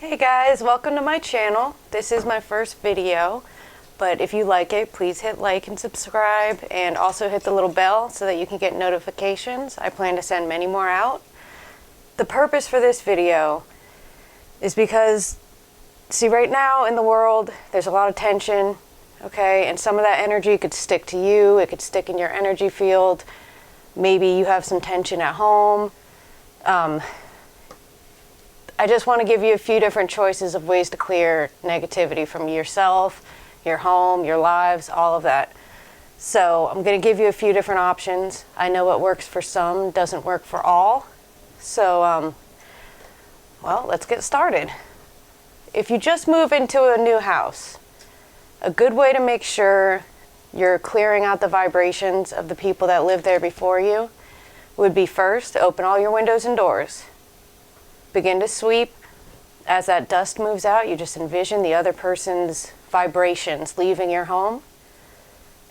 Hey guys, welcome to my channel. This is my first video, but if you like it, please hit like and subscribe, and also hit the little bell so that you can get notifications. I plan to send many more out. The purpose for this video is because, see, right now in the world, there's a lot of tension, okay? And some of that energy could stick to you, it could stick in your energy field. Maybe you have some tension at home. I just want to give you a few different choices of ways to clear negativity from yourself, your home, your lives, all of that. So I'm going to give you a few different options. I know what works for some doesn't work for all. So, well, let's get started. If you just move into a new house, a good way to make sure you're clearing out the vibrations of the people that lived there before you would be first to open all your windows and doors. Begin to sweep. As that dust moves out, you just envision the other person's vibrations leaving your home.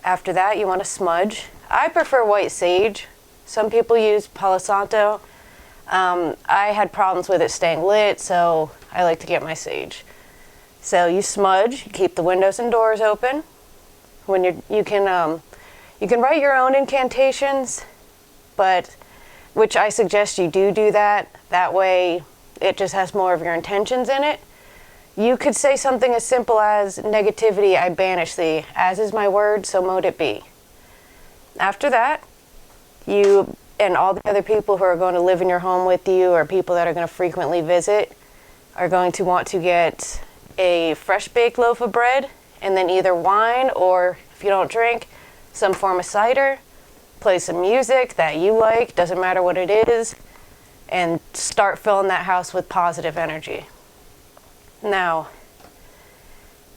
After that, you want to smudge. I prefer white sage. Some people use Palo Santo. I had problems with it staying lit, so I like to get my sage. So you smudge, you keep the windows and doors open. When you can write your own incantations, but which I suggest you do that. That way it just has more of your intentions in it. You could say something as simple as, negativity, I banish thee. As is my word, so mote it be. After that, you and all the other people who are going to live in your home with you, or people that are going to frequently visit, are going to want to get a fresh baked loaf of bread, and then either wine, or if you don't drink, some form of cider. Play some music that you like, doesn't matter what it is, and start filling that house with positive energy. Now,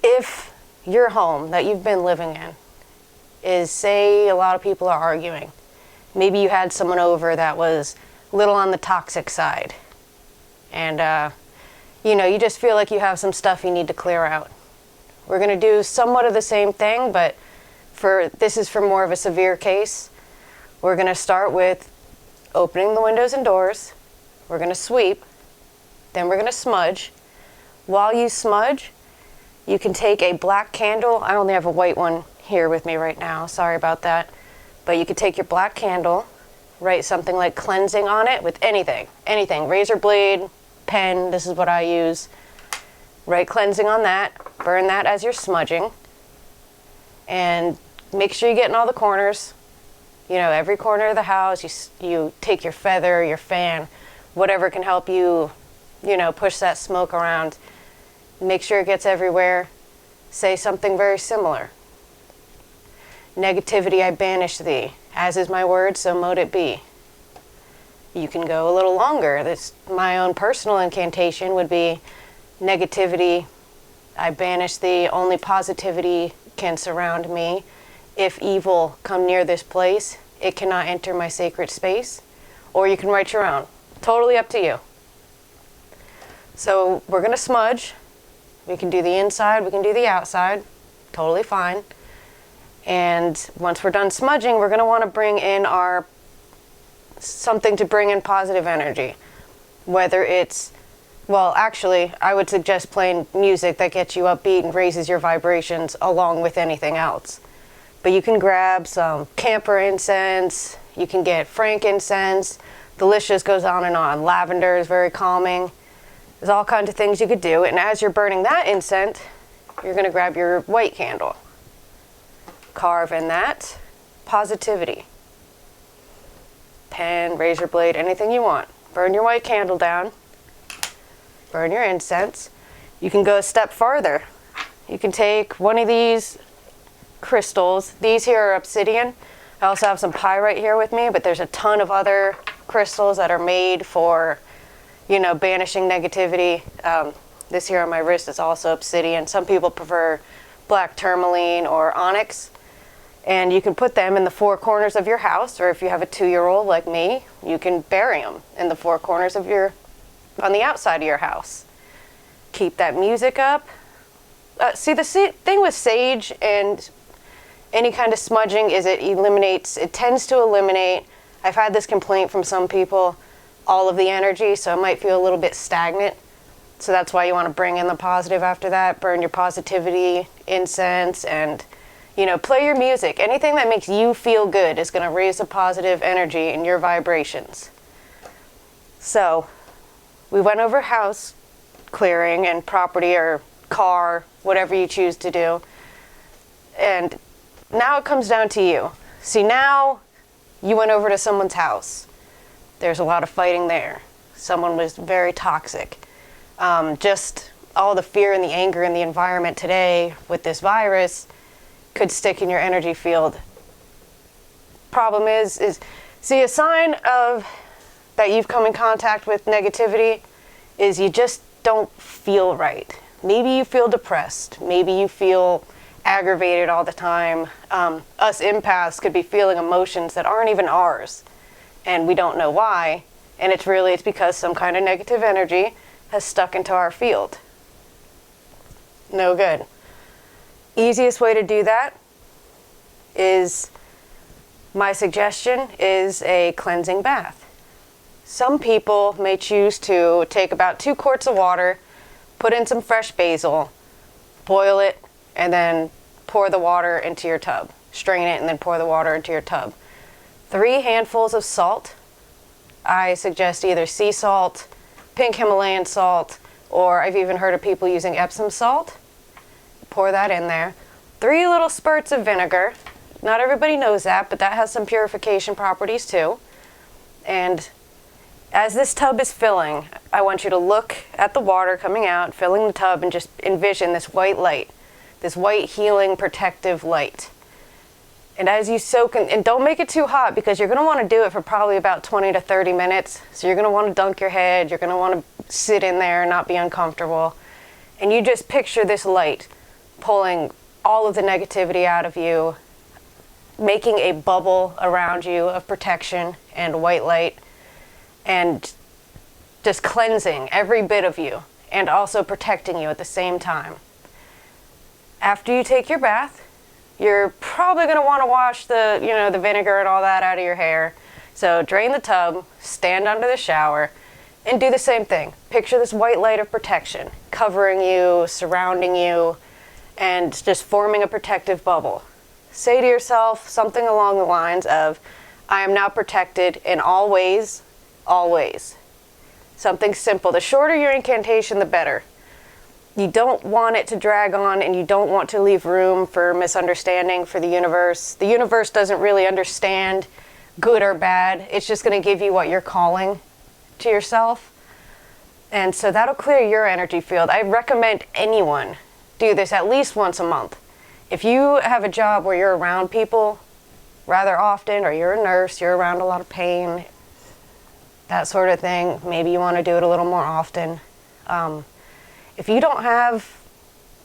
if your home that you've been living in is, say, a lot of people are arguing, maybe you had someone over that was a little on the toxic side, and you just feel like you have some stuff you need to clear out. We're going to do somewhat of the same thing, but this is for more of a severe case. We're going to start with opening the windows and doors. We're going to sweep. Then we're going to smudge. While you smudge, you can take a black candle. I only have a white one here with me right now. Sorry about that. But you could take your black candle, write something like cleansing on it with anything. Razor blade, pen, this is what I use. Write cleansing on that. Burn that as you're smudging. And make sure you get in all the corners. Every corner of the house, you take your feather, your fan, whatever can help you, push that smoke around. Make sure it gets everywhere. Say something very similar. Negativity, I banish thee. As is my word, so mote it be. You can go a little longer. My own personal incantation would be, negativity, I banish thee. Only positivity can surround me. If evil come near this place, it cannot enter my sacred space. Or you can write your own. Totally up to you. So we're going to smudge. We can do the inside, we can do the outside. Totally fine. And once we're done smudging, we're going to want to bring in something to bring in positive energy. Whether it's, well, actually, I would suggest playing music that gets you upbeat and raises your vibrations along with anything else. But you can grab some camphor incense, you can get frankincense, the list just goes on and on. Lavender is very calming. There's all kinds of things you could do. And as you're burning that incense, you're going to grab your white candle. Carve in that. Positivity. Pen, razor blade, anything you want. Burn your white candle down. Burn your incense. You can go a step farther. You can take one of these crystals. These here are obsidian. I also have some pyrite here with me, but there's a ton of other crystals that are made for, banishing negativity. This here on my wrist is also obsidian. Some people prefer black tourmaline or onyx. And you can put them in the four corners of your house, or if you have a 2-year-old like me, you can bury them in the four corners on the outside of your house. Keep that music up. See, the thing with sage and any kind of smudging is it tends to eliminate, I've had this complaint from some people, all of the energy, so it might feel a little bit stagnant. So that's why you want to bring in the positive after that. Burn your positivity incense and, play your music. Anything that makes you feel good is going to raise the positive energy in your vibrations. So we went over house clearing and property or car, whatever you choose to do. And now it comes down to you. See, now you went over to someone's house. There's a lot of fighting there. Someone was very toxic. Just all the fear and the anger in the environment today with this virus could stick in your energy field. Problem is see, a sign of that you've come in contact with negativity is you just don't feel right. Maybe you feel depressed. Maybe you feel aggravated all the time. Us empaths could be feeling emotions that aren't even ours, and we don't know why. And it's because some kind of negative energy has stuck into our field. No good. Easiest way to do that is, my suggestion is a cleansing bath. Some people may choose to take about 2 quarts of water, put in some fresh basil, boil it, and then pour the water into your tub. Strain it and then pour the water into your tub. 3 handfuls of salt. I suggest either sea salt, pink Himalayan salt, or I've even heard of people using Epsom salt. Pour that in there. 3 little spurts of vinegar. Not everybody knows that, but that has some purification properties too. And as this tub is filling, I want you to look at the water coming out, filling the tub, and just envision this white light, this white healing protective light. And as you soak in, and don't make it too hot because you're going to want to do it for probably about 20 to 30 minutes. So you're going to want to dunk your head, you're going to want to sit in there and not be uncomfortable. And you just picture this light pulling all of the negativity out of you, making a bubble around you of protection and white light, and just cleansing every bit of you and also protecting you at the same time. After you take your bath, you're probably going to want to wash the vinegar and all that out of your hair. So drain the tub, stand under the shower, and do the same thing. Picture this white light of protection covering you, surrounding you, and just forming a protective bubble. Say to yourself something along the lines of, I am now protected in all ways, always. Something simple. The shorter your incantation, the better. You don't want it to drag on, and you don't want to leave room for misunderstanding for the universe. The universe doesn't really understand good or bad. It's just going to give you what you're calling to yourself. And so that'll clear your energy field. I recommend anyone do this at least once a month. If you have a job where you're around people rather often, or you're a nurse, you're around a lot of pain, that sort of thing, maybe you want to do it a little more often. If you don't have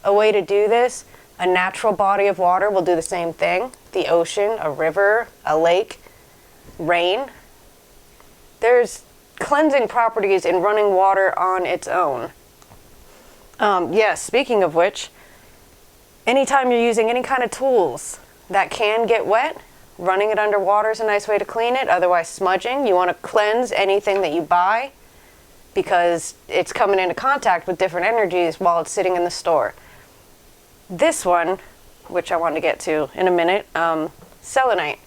a way to do this, a natural body of water will do the same thing. The ocean, a river, a lake, rain. There's cleansing properties in running water on its own. Yes, speaking of which, anytime you're using any kind of tools that can get wet, running it under water is a nice way to clean it. Otherwise, smudging. You want to cleanse anything that you buy because it's coming into contact with different energies while it's sitting in the store. This one, which I want to get to in a minute, selenite.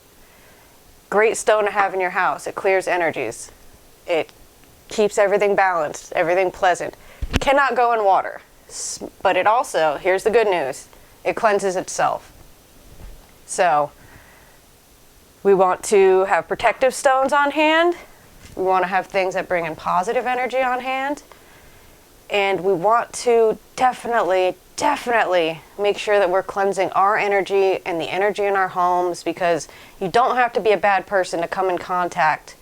Great stone to have in your house. It clears energies. It keeps everything balanced, everything pleasant. Cannot go in water. But it also, here's the good news, it cleanses itself. So we want to have protective stones on hand. We want to have things that bring in positive energy on hand. And we want to definitely make sure that we're cleansing our energy and the energy in our homes, because you don't have to be a bad person to come in contact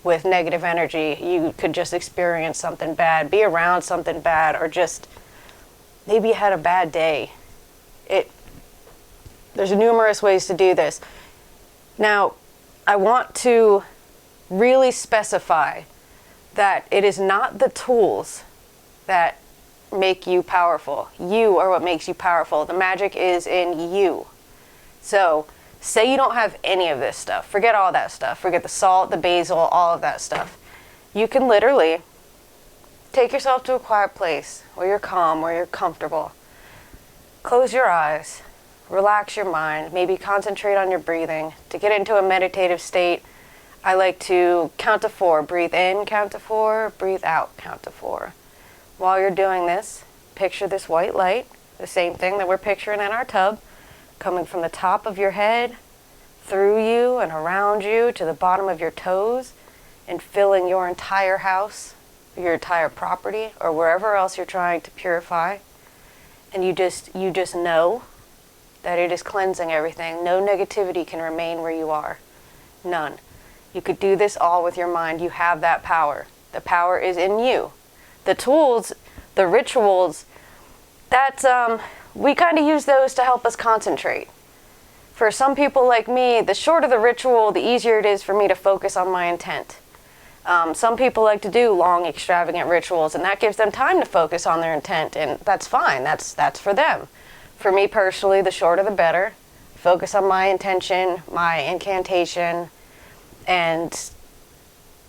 with negative energy. You could just experience something bad, be around something bad, or just maybe you had a bad day. There's numerous ways to do this. Now, I want to really specify that it is not the tools that make you powerful. You are what makes you powerful. The magic is in you. So, say you don't have any of this stuff. Forget all that stuff. Forget the salt, the basil, all of that stuff. You can literally take yourself to a quiet place where you're calm, where you're comfortable. Close your eyes, relax your mind, maybe concentrate on your breathing. To get into a meditative state, I like to count to 4. Breathe in, count to 4, breathe out, count to 4. While you're doing this, picture this white light, the same thing that we're picturing in our tub, coming from the top of your head, through you and around you to the bottom of your toes, and filling your entire house, your entire property, or wherever else you're trying to purify. And you just know that it is cleansing everything. No negativity can remain where you are. None. You could do this all with your mind. You have that power. The power is in you. The tools, the rituals, we kind of use those to help us concentrate. For some people like me, the shorter the ritual, the easier it is for me to focus on my intent. Some people like to do long, extravagant rituals, and that gives them time to focus on their intent, and that's fine. That's for them. For me personally, the shorter the better. Focus on my intention, my incantation, and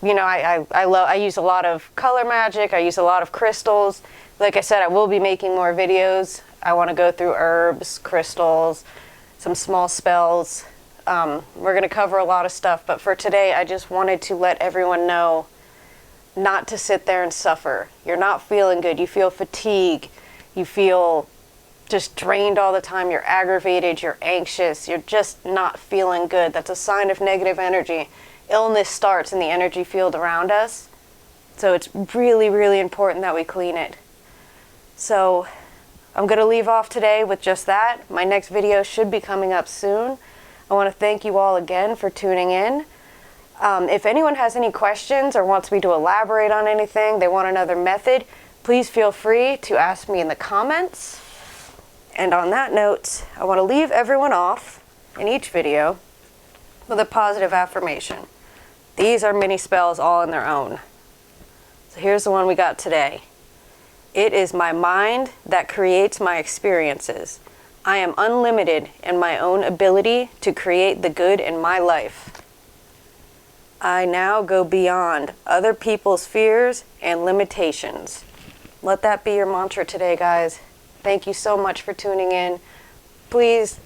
I use a lot of color magic. I use a lot of crystals. Like I said, I will be making more videos. I want to go through herbs, crystals, some small spells. We're going to cover a lot of stuff, but for today, I just wanted to let everyone know not to sit there and suffer. You're not feeling good. You feel fatigue. You feel just drained all the time. You're aggravated. You're anxious. You're just not feeling good. That's a sign of negative energy. Illness starts in the energy field around us. So it's really, really important that we clean it. So I'm going to leave off today with just that. My next video should be coming up soon. I want to thank you all again for tuning in. If anyone has any questions or wants me to elaborate on anything, they want another method, please feel free to ask me in the comments. And on that note, I want to leave everyone off in each video with a positive affirmation. These are mini spells all on their own. So here's the one we got today. It is my mind that creates my experiences. I am unlimited in my own ability to create the good in my life. I now go beyond other people's fears and limitations. Let that be your mantra today, guys. Thank you so much for tuning in. Please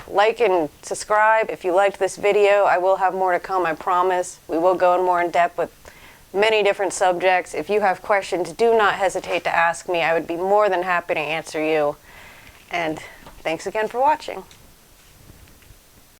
like and subscribe if you liked this video. I will have more to come, I promise. We will go in more in depth with many different subjects. If you have questions, do not hesitate to ask me. I would be more than happy to answer you. And thanks again for watching.